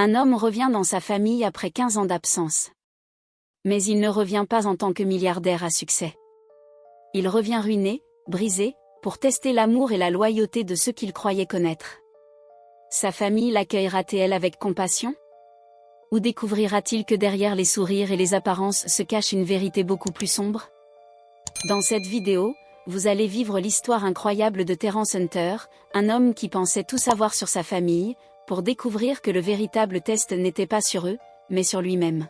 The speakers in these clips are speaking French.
Un homme revient dans sa famille après 15 ans d'absence. Mais il ne revient pas en tant que milliardaire à succès. Il revient ruiné, brisé, pour tester l'amour et la loyauté de ceux qu'il croyait connaître. Sa famille l'accueillera-t-elle avec compassion? Ou découvrira-t-il que derrière les sourires et les apparences se cache une vérité beaucoup plus sombre? Dans cette vidéo, vous allez vivre l'histoire incroyable de Terence Hunter, un homme qui pensait tout savoir sur sa famille, pour découvrir que le véritable test n'était pas sur eux, mais sur lui-même.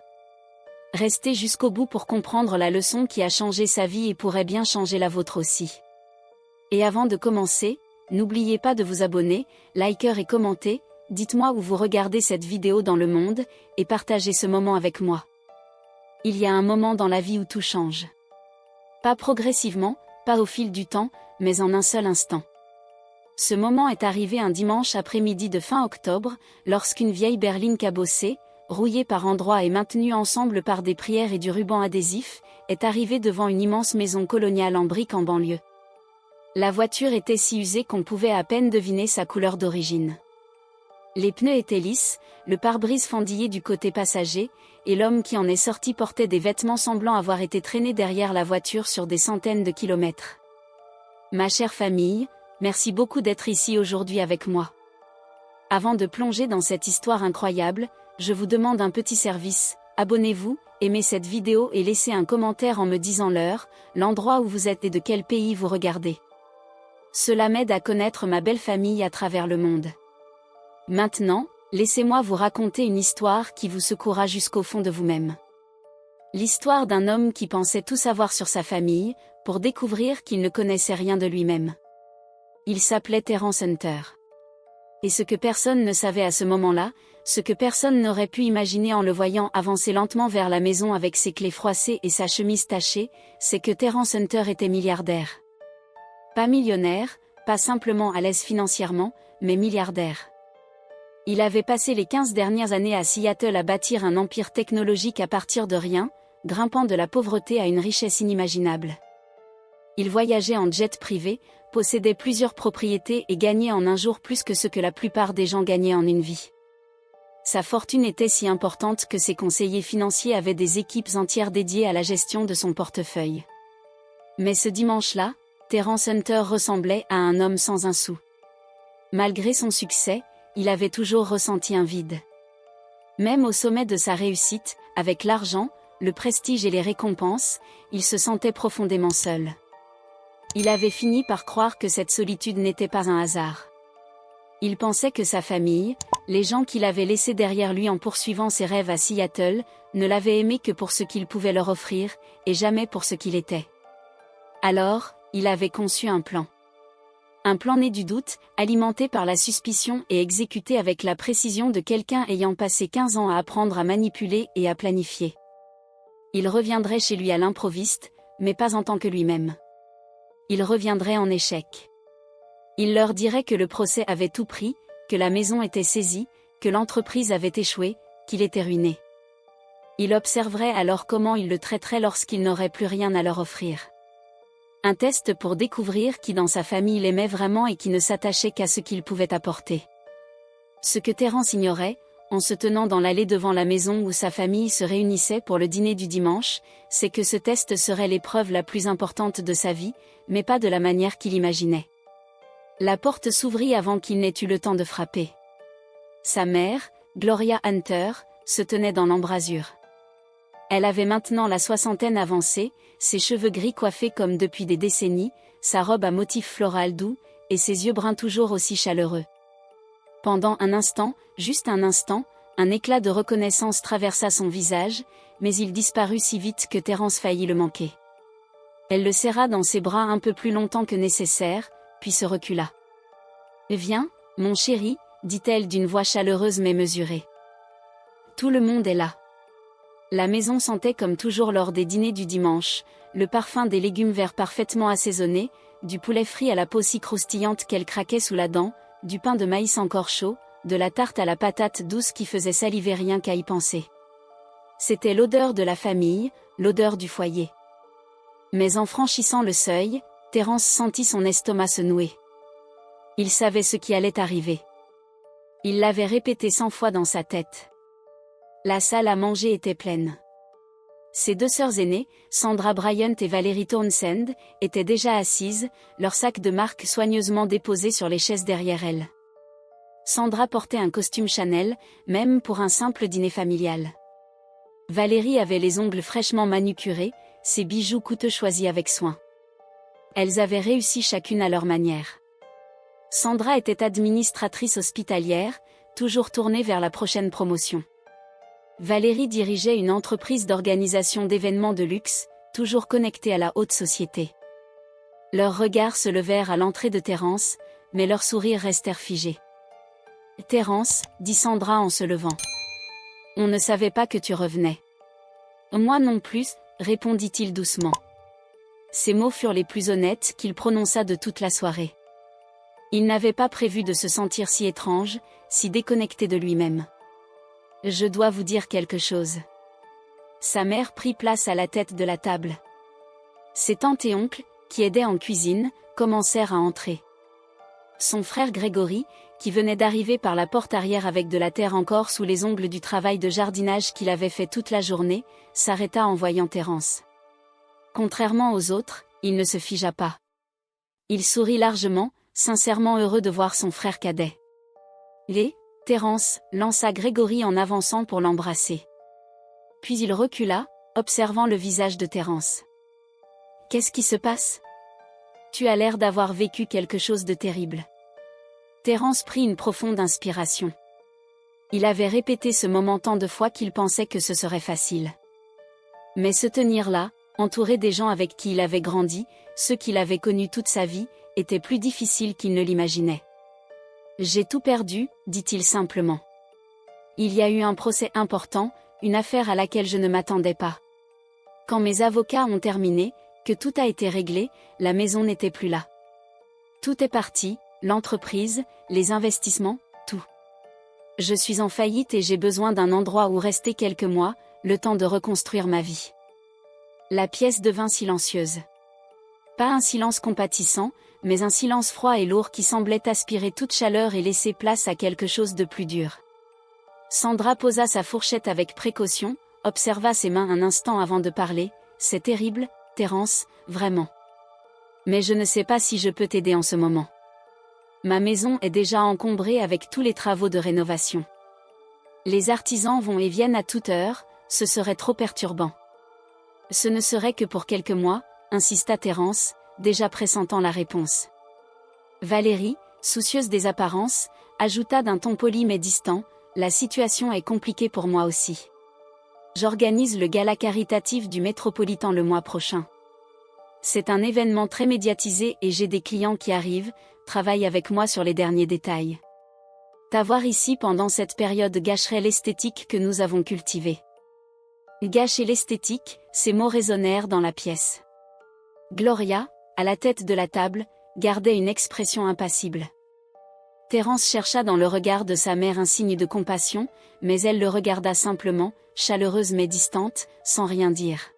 Restez jusqu'au bout pour comprendre la leçon qui a changé sa vie et pourrait bien changer la vôtre aussi. Et avant de commencer, n'oubliez pas de vous abonner, liker et commenter, dites-moi où vous regardez cette vidéo dans le monde, et partagez ce moment avec moi. Il y a un moment dans la vie où tout change. Pas progressivement, pas au fil du temps, mais en un seul instant. Ce moment est arrivé un dimanche après-midi de fin octobre, lorsqu'une vieille berline cabossée, rouillée par endroits et maintenue ensemble par des prières et du ruban adhésif, est arrivée devant une immense maison coloniale en briques en banlieue. La voiture était si usée qu'on pouvait à peine deviner sa couleur d'origine. Les pneus étaient lisses, le pare-brise fendillé du côté passager, et l'homme qui en est sorti portait des vêtements semblant avoir été traînés derrière la voiture sur des centaines de kilomètres. Ma chère famille, merci beaucoup d'être ici aujourd'hui avec moi. Avant de plonger dans cette histoire incroyable, je vous demande un petit service, abonnez-vous, aimez cette vidéo et laissez un commentaire en me disant l'heure, l'endroit où vous êtes et de quel pays vous regardez. Cela m'aide à connaître ma belle famille à travers le monde. Maintenant, laissez-moi vous raconter une histoire qui vous secouera jusqu'au fond de vous-même. L'histoire d'un homme qui pensait tout savoir sur sa famille, pour découvrir qu'il ne connaissait rien de lui-même. Il s'appelait Terence Hunter. Et ce que personne ne savait à ce moment-là, ce que personne n'aurait pu imaginer en le voyant avancer lentement vers la maison avec ses clés froissées et sa chemise tachée, c'est que Terence Hunter était milliardaire. Pas millionnaire, pas simplement à l'aise financièrement, mais milliardaire. Il avait passé les 15 dernières années à Seattle à bâtir un empire technologique à partir de rien, grimpant de la pauvreté à une richesse inimaginable. Il voyageait en jet privé, possédait plusieurs propriétés et gagnait en un jour plus que ce que la plupart des gens gagnaient en une vie. Sa fortune était si importante que ses conseillers financiers avaient des équipes entières dédiées à la gestion de son portefeuille. Mais ce dimanche-là, Terence Hunter ressemblait à un homme sans un sou. Malgré son succès, il avait toujours ressenti un vide. Même au sommet de sa réussite, avec l'argent, le prestige et les récompenses, il se sentait profondément seul. Il avait fini par croire que cette solitude n'était pas un hasard. Il pensait que sa famille, les gens qu'il avait laissés derrière lui en poursuivant ses rêves à Seattle, ne l'avaient aimé que pour ce qu'il pouvait leur offrir, et jamais pour ce qu'il était. Alors, il avait conçu un plan. Un plan né du doute, alimenté par la suspicion et exécuté avec la précision de quelqu'un ayant passé 15 ans à apprendre à manipuler et à planifier. Il reviendrait chez lui à l'improviste, mais pas en tant que lui-même. Il reviendrait en échec. Il leur dirait que le procès avait tout pris, que la maison était saisie, que l'entreprise avait échoué, qu'il était ruiné. Il observerait alors comment il le traiterait lorsqu'il n'aurait plus rien à leur offrir. Un test pour découvrir qui dans sa famille l'aimait vraiment et qui ne s'attachait qu'à ce qu'il pouvait apporter. Ce que Terence ignorait, en se tenant dans l'allée devant la maison où sa famille se réunissait pour le dîner du dimanche, c'est que ce test serait l'épreuve la plus importante de sa vie, mais pas de la manière qu'il imaginait. La porte s'ouvrit avant qu'il n'ait eu le temps de frapper. Sa mère, Gloria Hunter, se tenait dans l'embrasure. Elle avait maintenant la soixantaine avancée, ses cheveux gris coiffés comme depuis des décennies, sa robe à motif floral doux, et ses yeux bruns toujours aussi chaleureux. Pendant un instant, juste un instant, un éclat de reconnaissance traversa son visage, mais il disparut si vite que Terence faillit le manquer. Elle le serra dans ses bras un peu plus longtemps que nécessaire, puis se recula. « Viens, mon chéri, dit-elle d'une voix chaleureuse mais mesurée. Tout le monde est là. » La maison sentait comme toujours lors des dîners du dimanche, le parfum des légumes verts parfaitement assaisonnés, du poulet frit à la peau si croustillante qu'elle craquait sous la dent, du pain de maïs encore chaud, de la tarte à la patate douce qui faisait saliver rien qu'à y penser. C'était l'odeur de la famille, l'odeur du foyer. Mais en franchissant le seuil, Terence sentit son estomac se nouer. Il savait ce qui allait arriver. Il l'avait répété 100 fois dans sa tête. La salle à manger était pleine. Ses deux sœurs aînées, Sandra Bryant et Valérie Townsend, étaient déjà assises, leur sac de marque soigneusement déposé sur les chaises derrière elles. Sandra portait un costume Chanel, même pour un simple dîner familial. Valérie avait les ongles fraîchement manucurés, ses bijoux coûteux choisis avec soin. Elles avaient réussi chacune à leur manière. Sandra était administratrice hospitalière, toujours tournée vers la prochaine promotion. Valérie dirigeait une entreprise d'organisation d'événements de luxe, toujours connectée à la haute société. Leurs regards se levèrent à l'entrée de Terence, mais leurs sourires restèrent figés. « Terence, » dit Sandra en se levant. « On ne savait pas que tu revenais. »« Moi non plus, » répondit-il doucement. Ces mots furent les plus honnêtes qu'il prononça de toute la soirée. Il n'avait pas prévu de se sentir si étrange, si déconnecté de lui-même. « Je dois vous dire quelque chose. » Sa mère prit place à la tête de la table. Ses tantes et oncles, qui aidaient en cuisine, commencèrent à entrer. Son frère Grégory, qui venait d'arriver par la porte arrière avec de la terre encore sous les ongles du travail de jardinage qu'il avait fait toute la journée, s'arrêta en voyant Terence. Contrairement aux autres, il ne se figea pas. Il sourit largement, sincèrement heureux de voir son frère cadet. « Terence » lança Grégory en avançant pour l'embrasser. Puis il recula, observant le visage de Terence. « Qu'est-ce qui se passe ? Tu as l'air d'avoir vécu quelque chose de terrible. » Terence prit une profonde inspiration. Il avait répété ce moment tant de fois qu'il pensait que ce serait facile. Mais se tenir là, entouré des gens avec qui il avait grandi, ceux qu'il avait connus toute sa vie, était plus difficile qu'il ne l'imaginait. « J'ai tout perdu » dit-il simplement. « Il y a eu un procès important, une affaire à laquelle je ne m'attendais pas. Quand mes avocats ont terminé, que tout a été réglé, la maison n'était plus là. Tout est parti, l'entreprise, les investissements, tout. Je suis en faillite et j'ai besoin d'un endroit où rester quelques mois, le temps de reconstruire ma vie. » La pièce devint silencieuse. Pas un silence compatissant, mais un silence froid et lourd qui semblait aspirer toute chaleur et laisser place à quelque chose de plus dur. Sandra posa sa fourchette avec précaution, observa ses mains un instant avant de parler. « C'est terrible, Terence, vraiment. Mais je ne sais pas si je peux t'aider en ce moment. Ma maison est déjà encombrée avec tous les travaux de rénovation. Les artisans vont et viennent à toute heure, ce serait trop perturbant. » « Ce ne serait que pour quelques mois, » insista Terence, déjà pressentant la réponse. Valérie, soucieuse des apparences, ajouta d'un ton poli mais distant, « La situation est compliquée pour moi aussi. J'organise le gala caritatif du Métropolitain le mois prochain. C'est un événement très médiatisé et j'ai des clients qui arrivent, travaillent avec moi sur les derniers détails. T'avoir ici pendant cette période gâcherait l'esthétique que nous avons cultivée. » Gâcher l'esthétique, ces mots résonnèrent dans la pièce. Gloria, à la tête de la table, gardait une expression impassible. Terence chercha dans le regard de sa mère un signe de compassion, mais elle le regarda simplement, chaleureuse mais distante, sans rien dire.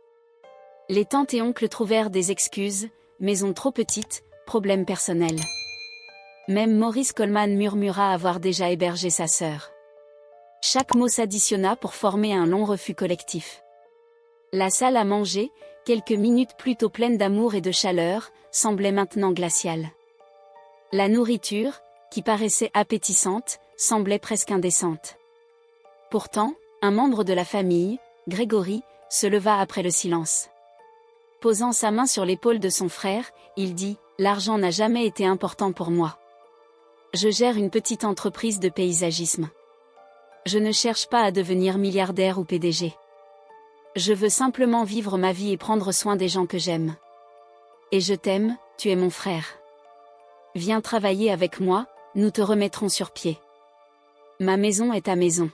Les tantes et oncles trouvèrent des excuses, maison trop petite, problème personnel. Même Maurice Coleman murmura avoir déjà hébergé sa sœur. Chaque mot s'additionna pour former un long refus collectif. La salle à manger, quelques minutes plus tôt pleine d'amour et de chaleur, semblait maintenant glaciale. La nourriture, qui paraissait appétissante, semblait presque indécente. Pourtant, un membre de la famille, Grégory, se leva après le silence. Posant sa main sur l'épaule de son frère, il dit « L'argent n'a jamais été important pour moi. Je gère une petite entreprise de paysagisme. Je ne cherche pas à devenir milliardaire ou PDG. Je veux simplement vivre ma vie et prendre soin des gens que j'aime. Et je t'aime, tu es mon frère. Viens travailler avec moi, nous te remettrons sur pied. Ma maison est ta maison. »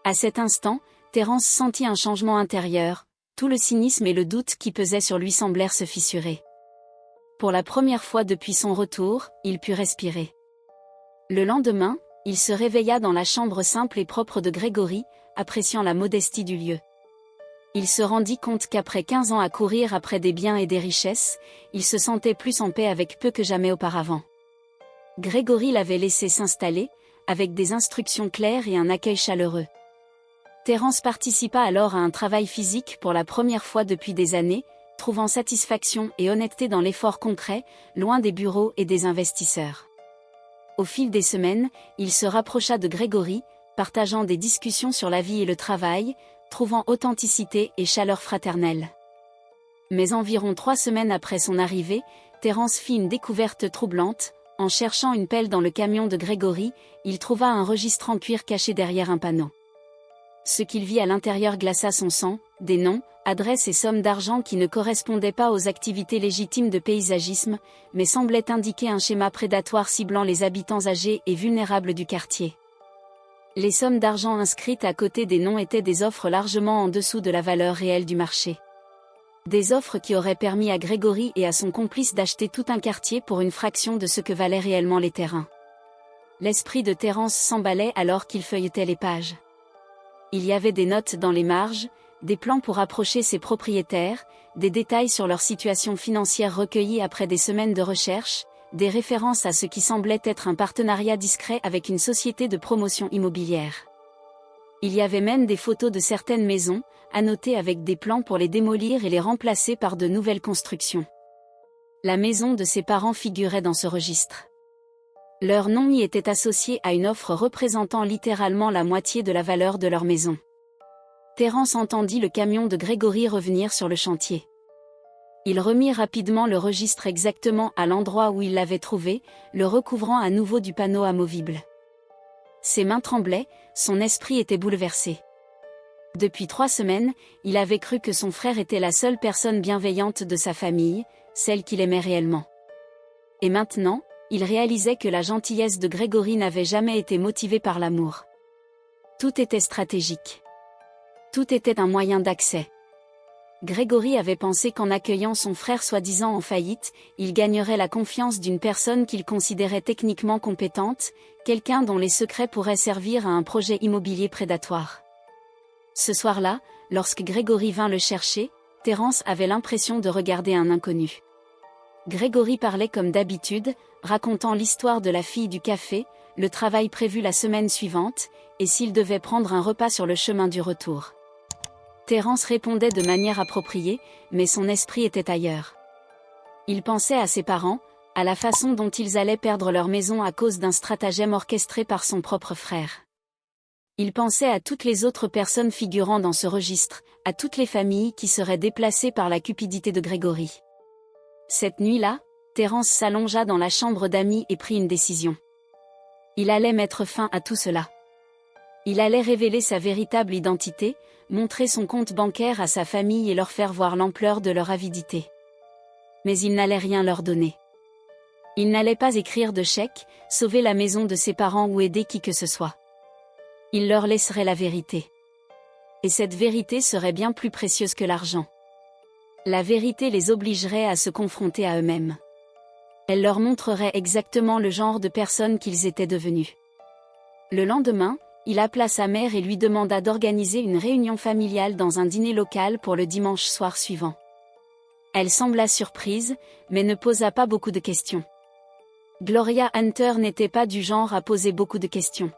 À cet instant, Terence sentit un changement intérieur, tout le cynisme et le doute qui pesaient sur lui semblèrent se fissurer. Pour la première fois depuis son retour, il put respirer. Le lendemain, il se réveilla dans la chambre simple et propre de Grégory, appréciant la modestie du lieu. Il se rendit compte qu'après 15 ans à courir après des biens et des richesses, il se sentait plus en paix avec peu que jamais auparavant. Grégory l'avait laissé s'installer, avec des instructions claires et un accueil chaleureux. Terence participa alors à un travail physique pour la première fois depuis des années, trouvant satisfaction et honnêteté dans l'effort concret, loin des bureaux et des investisseurs. Au fil des semaines, il se rapprocha de Grégory, partageant des discussions sur la vie et le travail, trouvant authenticité et chaleur fraternelle. Mais environ 3 semaines après son arrivée, Terence fit une découverte troublante. En cherchant une pelle dans le camion de Grégory, il trouva un registre en cuir caché derrière un panneau. Ce qu'il vit à l'intérieur glaça son sang, des noms, adresses et sommes d'argent qui ne correspondaient pas aux activités légitimes de paysagisme, mais semblaient indiquer un schéma prédatoire ciblant les habitants âgés et vulnérables du quartier. Les sommes d'argent inscrites à côté des noms étaient des offres largement en dessous de la valeur réelle du marché. Des offres qui auraient permis à Grégory et à son complice d'acheter tout un quartier pour une fraction de ce que valaient réellement les terrains. L'esprit de Terence s'emballait alors qu'il feuilletait les pages. Il y avait des notes dans les marges, des plans pour approcher ses propriétaires, des détails sur leur situation financière recueillis après des semaines de recherche, des références à ce qui semblait être un partenariat discret avec une société de promotion immobilière. Il y avait même des photos de certaines maisons, annotées avec des plans pour les démolir et les remplacer par de nouvelles constructions. La maison de ses parents figurait dans ce registre. Leur nom y était associé à une offre représentant littéralement la moitié de la valeur de leur maison. Terence entendit le camion de Grégory revenir sur le chantier. Il remit rapidement le registre exactement à l'endroit où il l'avait trouvé, le recouvrant à nouveau du panneau amovible. Ses mains tremblaient, son esprit était bouleversé. Depuis 3 semaines, il avait cru que son frère était la seule personne bienveillante de sa famille, celle qu'il aimait réellement. Et maintenant, il réalisait que la gentillesse de Grégory n'avait jamais été motivée par l'amour. Tout était stratégique. Tout était un moyen d'accès. Grégory avait pensé qu'en accueillant son frère soi-disant en faillite, il gagnerait la confiance d'une personne qu'il considérait techniquement compétente, quelqu'un dont les secrets pourraient servir à un projet immobilier prédatoire. Ce soir-là, lorsque Grégory vint le chercher, Terence avait l'impression de regarder un inconnu. Grégory parlait comme d'habitude, racontant l'histoire de la fille du café, le travail prévu la semaine suivante, et s'il devait prendre un repas sur le chemin du retour. Terence répondait de manière appropriée, mais son esprit était ailleurs. Il pensait à ses parents, à la façon dont ils allaient perdre leur maison à cause d'un stratagème orchestré par son propre frère. Il pensait à toutes les autres personnes figurant dans ce registre, à toutes les familles qui seraient déplacées par la cupidité de Grégory. Cette nuit-là, Terence s'allongea dans la chambre d'amis et prit une décision. Il allait mettre fin à tout cela. Il allait révéler sa véritable identité, montrer son compte bancaire à sa famille et leur faire voir l'ampleur de leur avidité. Mais il n'allait rien leur donner. Il n'allait pas écrire de chèque, sauver la maison de ses parents ou aider qui que ce soit. Il leur laisserait la vérité. Et cette vérité serait bien plus précieuse que l'argent. La vérité les obligerait à se confronter à eux-mêmes. Elle leur montrerait exactement le genre de personnes qu'ils étaient devenus. Le lendemain, il appela sa mère et lui demanda d'organiser une réunion familiale dans un dîner local pour le dimanche soir suivant. Elle sembla surprise, mais ne posa pas beaucoup de questions. Gloria Hunter n'était pas du genre à poser beaucoup de questions.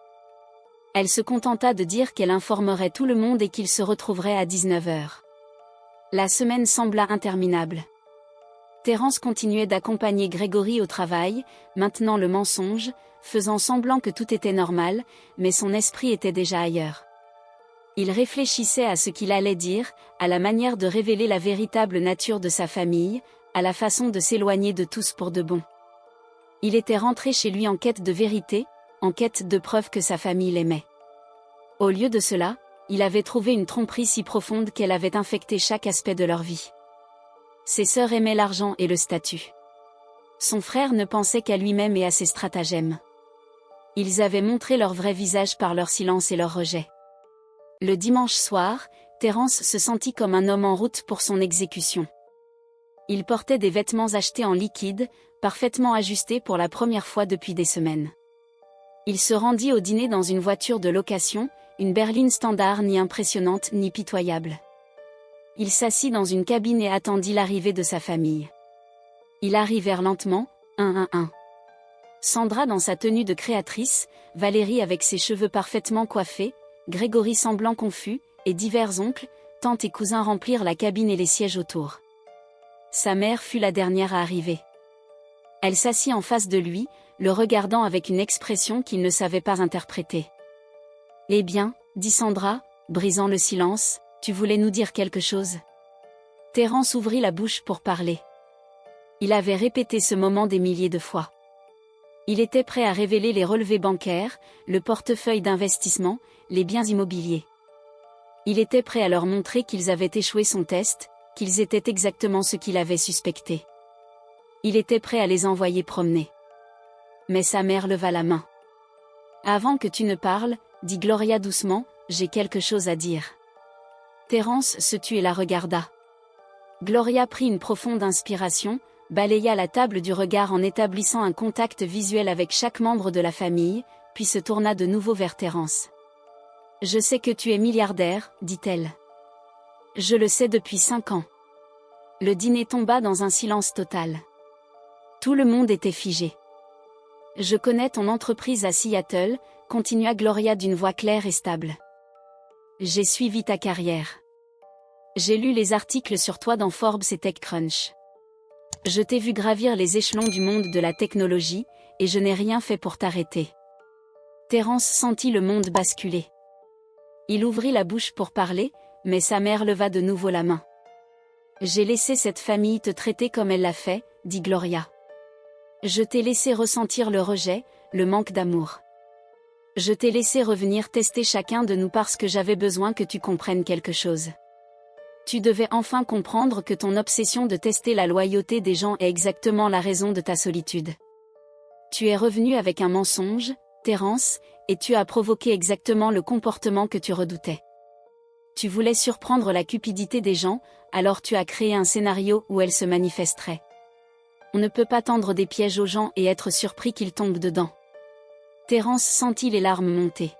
Elle se contenta de dire qu'elle informerait tout le monde et qu'ils se retrouveraient à 19h. La semaine sembla interminable. Terence continuait d'accompagner Grégory au travail, maintenant le mensonge, faisant semblant que tout était normal, mais son esprit était déjà ailleurs. Il réfléchissait à ce qu'il allait dire, à la manière de révéler la véritable nature de sa famille, à la façon de s'éloigner de tous pour de bon. Il était rentré chez lui en quête de vérité, en quête de preuves que sa famille l'aimait. Au lieu de cela, il avait trouvé une tromperie si profonde qu'elle avait infecté chaque aspect de leur vie. Ses sœurs aimaient l'argent et le statut. Son frère ne pensait qu'à lui-même et à ses stratagèmes. Ils avaient montré leur vrai visage par leur silence et leur rejet. Le dimanche soir, Terence se sentit comme un homme en route pour son exécution. Il portait des vêtements achetés en liquide, parfaitement ajustés pour la première fois depuis des semaines. Il se rendit au dîner dans une voiture de location, une berline standard ni impressionnante ni pitoyable. Il s'assit dans une cabine et attendit l'arrivée de sa famille. Ils arrivèrent lentement, un à un. Sandra dans sa tenue de créatrice, Valérie avec ses cheveux parfaitement coiffés, Grégory semblant confus, et divers oncles, tantes et cousins remplirent la cabine et les sièges autour. Sa mère fut la dernière à arriver. Elle s'assit en face de lui, le regardant avec une expression qu'il ne savait pas interpréter. « Eh bien, » dit Sandra, brisant le silence, « tu voulais nous dire quelque chose ?» Terence ouvrit la bouche pour parler. Il avait répété ce moment des milliers de fois. Il était prêt à révéler les relevés bancaires, le portefeuille d'investissement, les biens immobiliers. Il était prêt à leur montrer qu'ils avaient échoué son test, qu'ils étaient exactement ce qu'il avait suspecté. Il était prêt à les envoyer promener. Mais sa mère leva la main. « Avant que tu ne parles, » dit Gloria doucement, « j'ai quelque chose à dire. » Terence se tut et la regarda. Gloria prit une profonde inspiration, balaya la table du regard en établissant un contact visuel avec chaque membre de la famille, puis se tourna de nouveau vers Terence. « Je sais que tu es milliardaire, » dit-elle. « Je le sais depuis 5 ans. » Le dîner tomba dans un silence total. Tout le monde était figé. « Je connais ton entreprise à Seattle, » continua Gloria d'une voix claire et stable. « J'ai suivi ta carrière. J'ai lu les articles sur toi dans Forbes et TechCrunch. Je t'ai vu gravir les échelons du monde de la technologie, et je n'ai rien fait pour t'arrêter. » Terence sentit le monde basculer. Il ouvrit la bouche pour parler, mais sa mère leva de nouveau la main. « J'ai laissé cette famille te traiter comme elle l'a fait, » dit Gloria. « Je t'ai laissé ressentir le rejet, le manque d'amour. Je t'ai laissé revenir tester chacun de nous parce que j'avais besoin que tu comprennes quelque chose. Tu devais enfin comprendre que ton obsession de tester la loyauté des gens est exactement la raison de ta solitude. Tu es revenu avec un mensonge, Terence, et tu as provoqué exactement le comportement que tu redoutais. Tu voulais surprendre la cupidité des gens, alors tu as créé un scénario où elle se manifesterait. On ne peut pas tendre des pièges aux gens et être surpris qu'ils tombent dedans. » Terence sentit les larmes monter.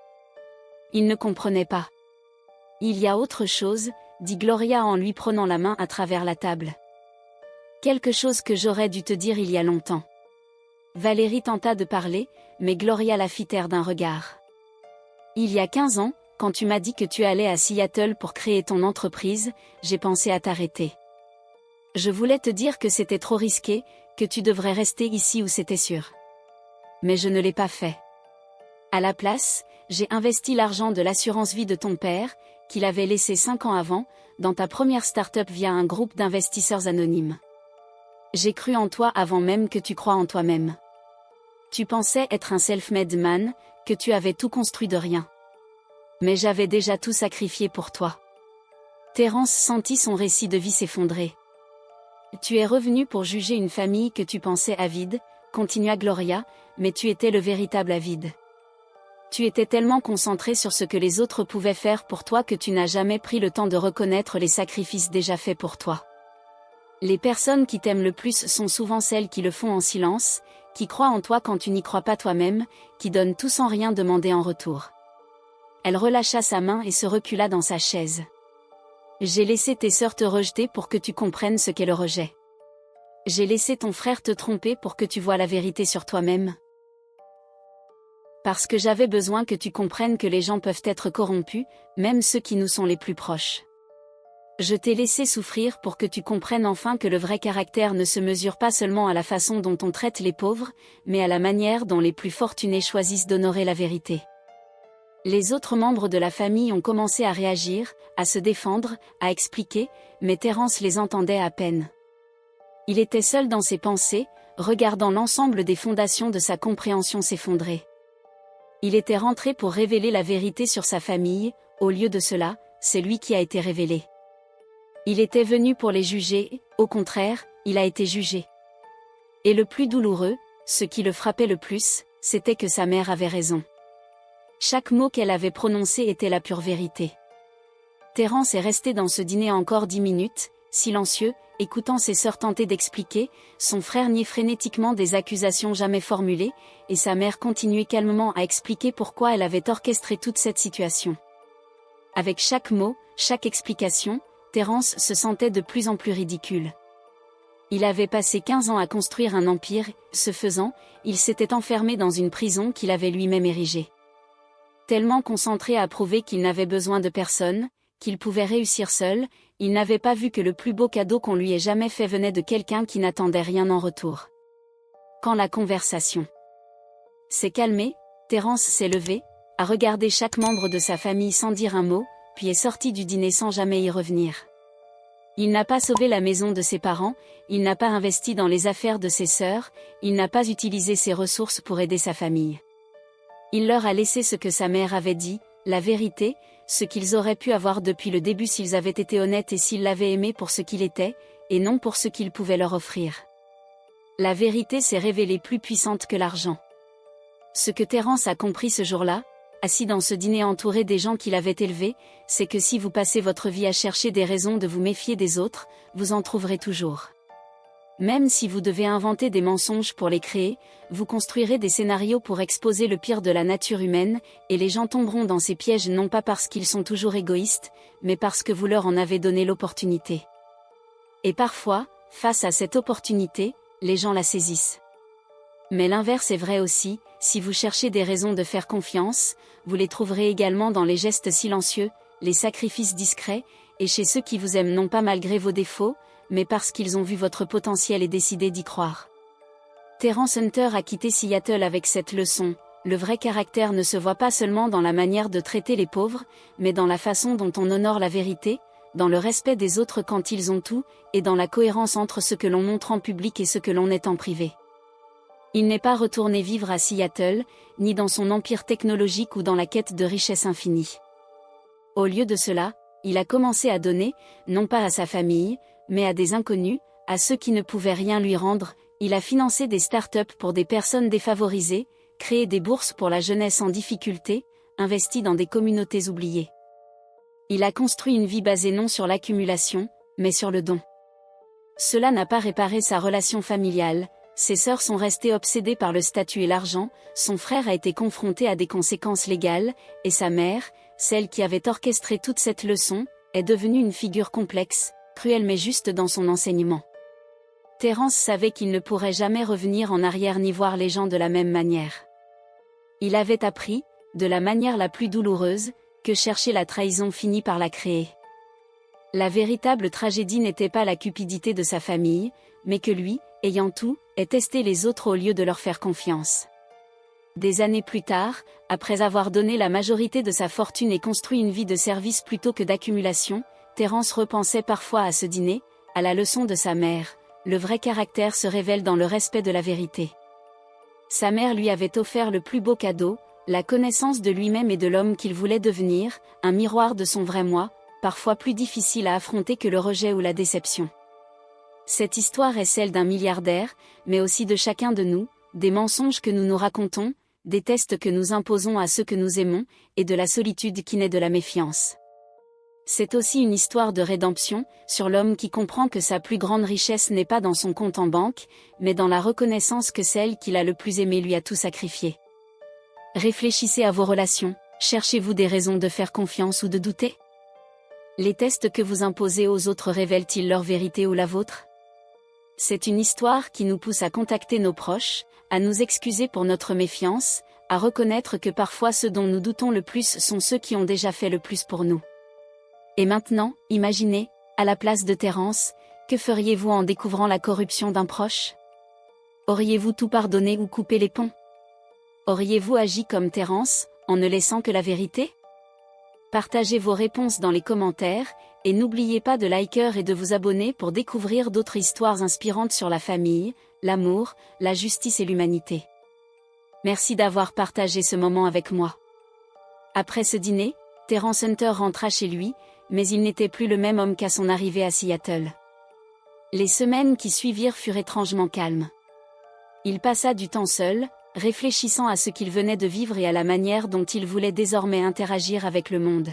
Il ne comprenait pas. « Il y a autre chose, » dit Gloria en lui prenant la main à travers la table. « Quelque chose que j'aurais dû te dire il y a longtemps. » Valérie tenta de parler, mais Gloria la fit taire d'un regard. « Il y a 15 ans, quand tu m'as dit que tu allais à Seattle pour créer ton entreprise, j'ai pensé à t'arrêter. Je voulais te dire que c'était trop risqué, que tu devrais rester ici où c'était sûr. Mais je ne l'ai pas fait. À la place, j'ai investi l'argent de l'assurance vie de ton père, qu'il avait laissé 5 ans avant, dans ta première start-up via un groupe d'investisseurs anonymes. J'ai cru en toi avant même que tu crois en toi-même. Tu pensais être un self-made man, que tu avais tout construit de rien. Mais j'avais déjà tout sacrifié pour toi. » Terence sentit son récit de vie s'effondrer. « Tu es revenu pour juger une famille que tu pensais avide, » continua Gloria, « mais tu étais le véritable avide. Tu étais tellement concentré sur ce que les autres pouvaient faire pour toi que tu n'as jamais pris le temps de reconnaître les sacrifices déjà faits pour toi. Les personnes qui t'aiment le plus sont souvent celles qui le font en silence, qui croient en toi quand tu n'y crois pas toi-même, qui donnent tout sans rien demander en retour. » Elle relâcha sa main et se recula dans sa chaise. « J'ai laissé tes sœurs te rejeter pour que tu comprennes ce qu'est le rejet. J'ai laissé ton frère te tromper pour que tu vois la vérité sur toi-même. Parce que j'avais besoin que tu comprennes que les gens peuvent être corrompus, même ceux qui nous sont les plus proches. Je t'ai laissé souffrir pour que tu comprennes enfin que le vrai caractère ne se mesure pas seulement à la façon dont on traite les pauvres, mais à la manière dont les plus fortunés choisissent d'honorer la vérité. » Les autres membres de la famille ont commencé à réagir, à se défendre, à expliquer, mais Terence les entendait à peine. Il était seul dans ses pensées, regardant l'ensemble des fondations de sa compréhension s'effondrer. Il était rentré pour révéler la vérité sur sa famille, au lieu de cela, c'est lui qui a été révélé. Il était venu pour les juger, au contraire, il a été jugé. Et le plus douloureux, ce qui le frappait le plus, c'était que sa mère avait raison. Chaque mot qu'elle avait prononcé était la pure vérité. Terence est resté dans ce dîner encore 10 minutes, silencieux, écoutant ses sœurs tenter d'expliquer, son frère nier frénétiquement des accusations jamais formulées, et sa mère continuer calmement à expliquer pourquoi elle avait orchestré toute cette situation. Avec chaque mot, chaque explication, Terence se sentait de plus en plus ridicule. Il avait passé 15 ans à construire un empire, ce faisant, il s'était enfermé dans une prison qu'il avait lui-même érigée. Tellement concentré à prouver qu'il n'avait besoin de personne, qu'il pouvait réussir seul, il n'avait pas vu que le plus beau cadeau qu'on lui ait jamais fait venait de quelqu'un qui n'attendait rien en retour. Quand la conversation s'est calmée, Terence s'est levé, a regardé chaque membre de sa famille sans dire un mot, puis est sorti du dîner sans jamais y revenir. Il n'a pas sauvé la maison de ses parents, il n'a pas investi dans les affaires de ses sœurs, il n'a pas utilisé ses ressources pour aider sa famille. Il leur a laissé ce que sa mère avait dit, la vérité, ce qu'ils auraient pu avoir depuis le début s'ils avaient été honnêtes et s'ils l'avaient aimé pour ce qu'il était, et non pour ce qu'il pouvait leur offrir. La vérité s'est révélée plus puissante que l'argent. Ce que Terence a compris ce jour-là, assis dans ce dîner entouré des gens qu'il avait élevés, c'est que si vous passez votre vie à chercher des raisons de vous méfier des autres, vous en trouverez toujours. Même si vous devez inventer des mensonges pour les créer, vous construirez des scénarios pour exposer le pire de la nature humaine, et les gens tomberont dans ces pièges non pas parce qu'ils sont toujours égoïstes, mais parce que vous leur en avez donné l'opportunité. Et parfois, face à cette opportunité, les gens la saisissent. Mais l'inverse est vrai aussi, si vous cherchez des raisons de faire confiance, vous les trouverez également dans les gestes silencieux, les sacrifices discrets, et chez ceux qui vous aiment non pas malgré vos défauts, mais parce qu'ils ont vu votre potentiel et décidé d'y croire. Terence Hunter a quitté Seattle avec cette leçon, le vrai caractère ne se voit pas seulement dans la manière de traiter les pauvres, mais dans la façon dont on honore la vérité, dans le respect des autres quand ils ont tout, et dans la cohérence entre ce que l'on montre en public et ce que l'on est en privé. Il n'est pas retourné vivre à Seattle, ni dans son empire technologique ou dans la quête de richesse infinie. Au lieu de cela, il a commencé à donner, non pas à sa famille, mais à des inconnus, à ceux qui ne pouvaient rien lui rendre. Il a financé des start-up pour des personnes défavorisées, créé des bourses pour la jeunesse en difficulté, investi dans des communautés oubliées. Il a construit une vie basée non sur l'accumulation, mais sur le don. Cela n'a pas réparé sa relation familiale, ses sœurs sont restées obsédées par le statut et l'argent, son frère a été confronté à des conséquences légales, et sa mère, celle qui avait orchestré toute cette leçon, est devenue une figure complexe, cruelle mais juste dans son enseignement. Terence savait qu'il ne pourrait jamais revenir en arrière ni voir les gens de la même manière. Il avait appris, de la manière la plus douloureuse, que chercher la trahison finit par la créer. La véritable tragédie n'était pas la cupidité de sa famille, mais que lui, ayant tout, ait testé les autres au lieu de leur faire confiance. Des années plus tard, après avoir donné la majorité de sa fortune et construit une vie de service plutôt que d'accumulation, Terence repensait parfois à ce dîner, à la leçon de sa mère. Le vrai caractère se révèle dans le respect de la vérité. Sa mère lui avait offert le plus beau cadeau, la connaissance de lui-même et de l'homme qu'il voulait devenir, un miroir de son vrai moi, parfois plus difficile à affronter que le rejet ou la déception. Cette histoire est celle d'un milliardaire, mais aussi de chacun de nous, des mensonges que nous nous racontons, des tests que nous imposons à ceux que nous aimons, et de la solitude qui naît de la méfiance. C'est aussi une histoire de rédemption, sur l'homme qui comprend que sa plus grande richesse n'est pas dans son compte en banque, mais dans la reconnaissance que celle qu'il a le plus aimée lui a tout sacrifié. Réfléchissez à vos relations, cherchez-vous des raisons de faire confiance ou de douter? Les tests que vous imposez aux autres révèlent-ils leur vérité ou la vôtre? C'est une histoire qui nous pousse à contacter nos proches, à nous excuser pour notre méfiance, à reconnaître que parfois ceux dont nous doutons le plus sont ceux qui ont déjà fait le plus pour nous. Et maintenant, imaginez, à la place de Terence, que feriez-vous en découvrant la corruption d'un proche? Auriez-vous tout pardonné ou coupé les ponts? Auriez-vous agi comme Terence, en ne laissant que la vérité? Partagez vos réponses dans les commentaires, et n'oubliez pas de liker et de vous abonner pour découvrir d'autres histoires inspirantes sur la famille, l'amour, la justice et l'humanité. Merci d'avoir partagé ce moment avec moi. Après ce dîner, Terence Hunter rentra chez lui, mais il n'était plus le même homme qu'à son arrivée à Seattle. Les semaines qui suivirent furent étrangement calmes. Il passa du temps seul, réfléchissant à ce qu'il venait de vivre et à la manière dont il voulait désormais interagir avec le monde.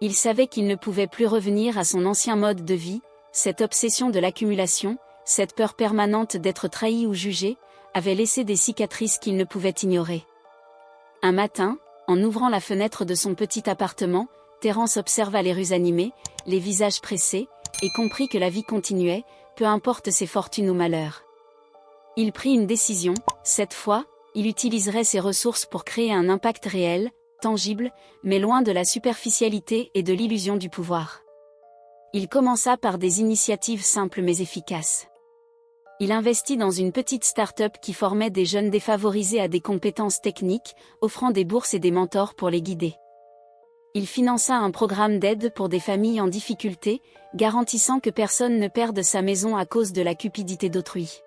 Il savait qu'il ne pouvait plus revenir à son ancien mode de vie, cette obsession de l'accumulation, cette peur permanente d'être trahi ou jugé, avait laissé des cicatrices qu'il ne pouvait ignorer. Un matin, en ouvrant la fenêtre de son petit appartement, Terence observa les rues animées, les visages pressés, et comprit que la vie continuait, peu importe ses fortunes ou malheurs. Il prit une décision, cette fois, il utiliserait ses ressources pour créer un impact réel, tangible, mais loin de la superficialité et de l'illusion du pouvoir. Il commença par des initiatives simples mais efficaces. Il investit dans une petite start-up qui formait des jeunes défavorisés à des compétences techniques, offrant des bourses et des mentors pour les guider. Il finança un programme d'aide pour des familles en difficulté, garantissant que personne ne perde sa maison à cause de la cupidité d'autrui.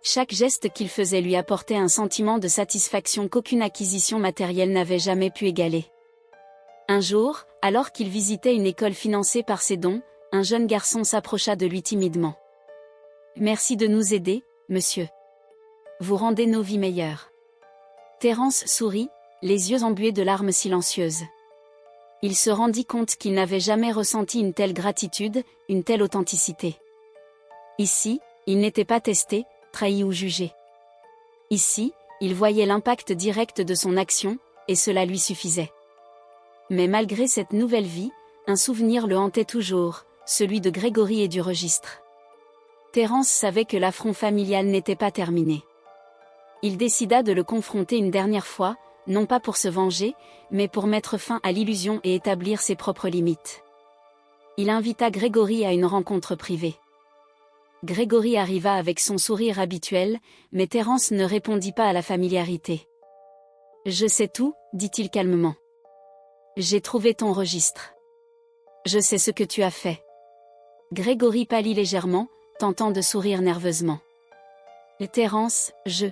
Chaque geste qu'il faisait lui apportait un sentiment de satisfaction qu'aucune acquisition matérielle n'avait jamais pu égaler. Un jour, alors qu'il visitait une école financée par ses dons, un jeune garçon s'approcha de lui timidement. « Merci de nous aider, monsieur. Vous rendez nos vies meilleures. » Terence sourit, les yeux embués de larmes silencieuses. Il se rendit compte qu'il n'avait jamais ressenti une telle gratitude, une telle authenticité. Ici, il n'était pas testé, trahi ou jugé. Ici, il voyait l'impact direct de son action, et cela lui suffisait. Mais malgré cette nouvelle vie, un souvenir le hantait toujours, celui de Grégory et du registre. Terence savait que l'affront familial n'était pas terminé. Il décida de le confronter une dernière fois, non pas pour se venger, mais pour mettre fin à l'illusion et établir ses propres limites. Il invita Grégory à une rencontre privée. Grégory arriva avec son sourire habituel, mais Terence ne répondit pas à la familiarité. « Je sais tout, dit-il calmement. J'ai trouvé ton registre. Je sais ce que tu as fait. » Grégory pâlit légèrement, tentant de sourire nerveusement. « Terence, je... »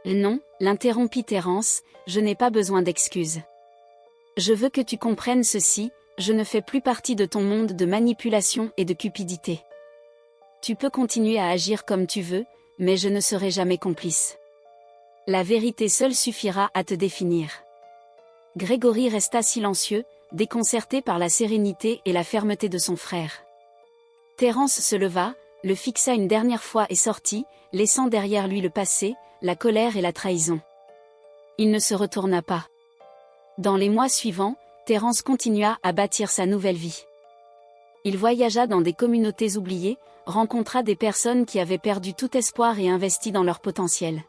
« Non, l'interrompit Terence, je n'ai pas besoin d'excuses. Je veux que tu comprennes ceci, je ne fais plus partie de ton monde de manipulation et de cupidité. Tu peux continuer à agir comme tu veux, mais je ne serai jamais complice. La vérité seule suffira à te définir. » Grégory resta silencieux, déconcerté par la sérénité et la fermeté de son frère. Terence se leva, le fixa une dernière fois et sortit, laissant derrière lui le passé, la colère et la trahison. Il ne se retourna pas. Dans les mois suivants, Terence continua à bâtir sa nouvelle vie. Il voyagea dans des communautés oubliées, rencontra des personnes qui avaient perdu tout espoir et investi dans leur potentiel.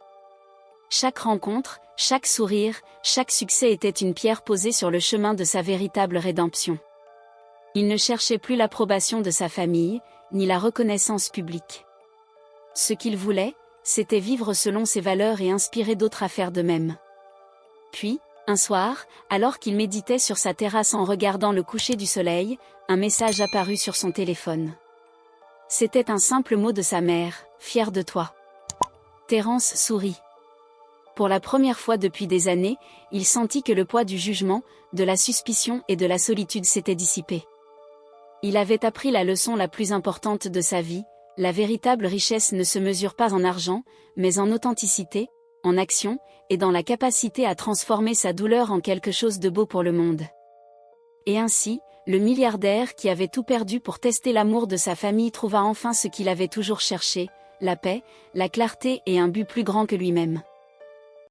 Chaque rencontre, chaque sourire, chaque succès était une pierre posée sur le chemin de sa véritable rédemption. Il ne cherchait plus l'approbation de sa famille, ni la reconnaissance publique. Ce qu'il voulait, c'était vivre selon ses valeurs et inspirer d'autres à faire de même. Puis, un soir, alors qu'il méditait sur sa terrasse en regardant le coucher du soleil, un message apparut sur son téléphone. C'était un simple mot de sa mère, « Fière de toi ». Terence sourit. Pour la première fois depuis des années, il sentit que le poids du jugement, de la suspicion et de la solitude s'était dissipé. Il avait appris la leçon la plus importante de sa vie. La véritable richesse ne se mesure pas en argent, mais en authenticité, en action, et dans la capacité à transformer sa douleur en quelque chose de beau pour le monde. Et ainsi, le milliardaire qui avait tout perdu pour tester l'amour de sa famille trouva enfin ce qu'il avait toujours cherché, la paix, la clarté et un but plus grand que lui-même.